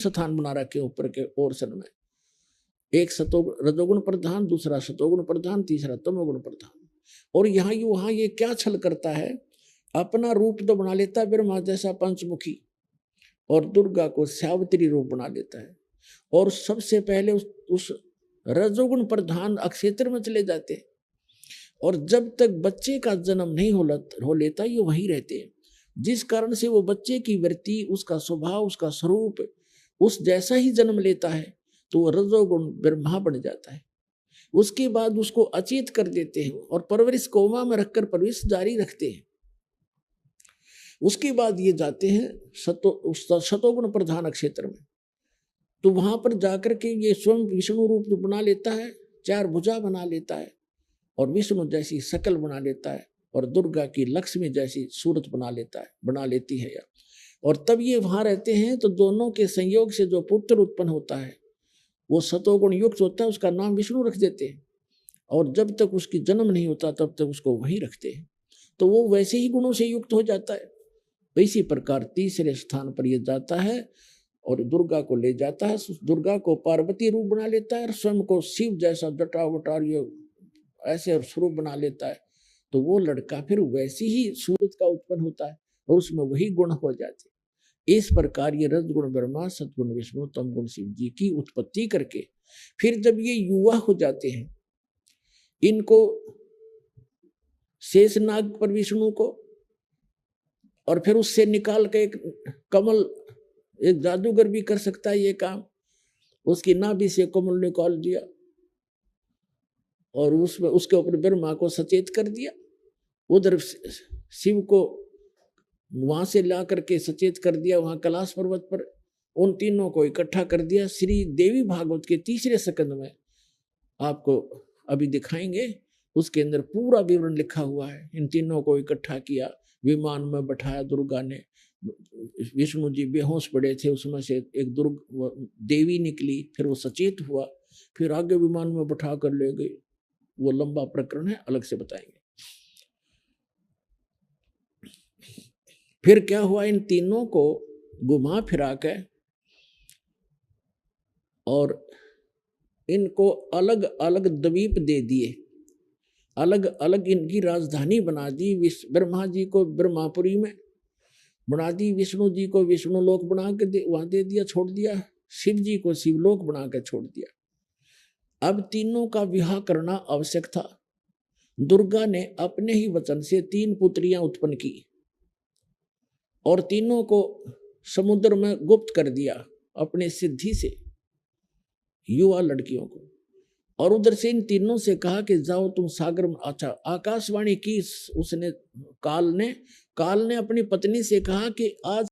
स्थान बना रखे ऊपर के पोर्शन में, एक रजोगुण प्रधान, दूसरा सतोगुण प्रधान, तीसरा तमोगुण प्रधान। और यहाँ वहां ये क्या छल करता है, अपना रूप तो बना लेता है ब्रह्मा जैसा पंचमुखी, और दुर्गा को सावित्री रूप बना लेता है। और सबसे पहले उस रजोगुण प्रधान अक्षेत्र में चले जाते हैं, और जब तक बच्चे का जन्म नहीं हो लेता ये वहीं रहते हैं। जिस कारण से वो बच्चे की वृत्ति, उसका स्वभाव, उसका स्वरूप उस जैसा ही जन्म लेता है, तो वो रजोगुण ब्रह्मा बन जाता है। उसके बाद उसको अचेत कर देते हैं और परवरिश कोमा में रखकर परवरिश जारी रखते हैं। उसके बाद ये जाते हैं सतोगुण प्रधान क्षेत्र में, तो वहां पर जाकर के ये स्वयं विष्णु रूप बना लेता है, 4 भुजा बना लेता है, और विष्णु जैसी शकल बना लेता है, और दुर्गा की लक्ष्मी जैसी सूरत बना लेती है यार। और तब ये वहां रहते हैं, तो दोनों के संयोग से जो पुत्र उत्पन्न होता है वो सतोगुण युक्त होता है, उसका नाम विष्णु रख देते हैं। और जब तक उसकी जन्म नहीं होता तब तक उसको वहीं रखते हैं, तो वो वैसे ही गुणों से युक्त हो जाता है। इसी प्रकार तीसरे स्थान पर ये जाता है और दुर्गा को ले जाता है, दुर्गा को पार्वती रूप बना लेता है, और स्वयं को शिव जैसा जटा वटार ऐसे स्वरूप बना लेता है। तो वो लड़का फिर वैसी ही सूरत का उत्पन्न होता है, और उसमें वही गुण हो जाते हैं। इस प्रकार ये रजगुण ब्रह्मा, सतगुण विष्णु, तमगुण शिव जी की उत्पत्ति करके फिर जब ये युवा हो जाते हैं, इनको शेषनाग पर विष्णु को, और फिर उससे निकाल के एक कमल, एक जादूगर भी कर सकता है ये काम, उसकी नाभि से कमल निकाल दिया और उसमें उसके ऊपर ब्रह्मा को सचेत कर दिया, उधर शिव को वहां से ला करके सचेत कर दिया वहां कैलाश पर्वत पर, उन तीनों को इकट्ठा कर दिया। श्री देवी भागवत के 3 स्कंद में आपको अभी दिखाएंगे, उसके अंदर पूरा विवरण लिखा हुआ है। इन तीनों को इकट्ठा किया, विमान में बैठाया दुर्गा ने, विष्णु जी बेहोश पड़े थे, उसमें से एक देवी निकली, फिर वो सचेत हुआ, फिर आगे विमान में बैठा कर ले गई। वो लंबा प्रकरण है, अलग से बताएंगे। फिर क्या हुआ, इन तीनों को घुमा फिरा के और इनको अलग अलग द्वीप दे दिए, अलग अलग इनकी राजधानी बना दी। ब्रह्मा जी को ब्रह्मापुरी में बना दी, विष्णु जी को विष्णु लोक बना के वहां दे दिया, छोड़ दिया, शिव जी को शिवलोक बना के छोड़ दिया। अब तीनों का विवाह करना आवश्यक था। दुर्गा ने अपने ही वचन से 3 पुत्रियां उत्पन्न की और तीनों को समुद्र में गुप्त कर दिया अपने सिद्धि से, युवा लड़कियों को। और उधर से इन तीनों से कहा कि जाओ तुम सागर में। अच्छा, आकाशवाणी की उसने, काल ने अपनी पत्नी से कहा कि आज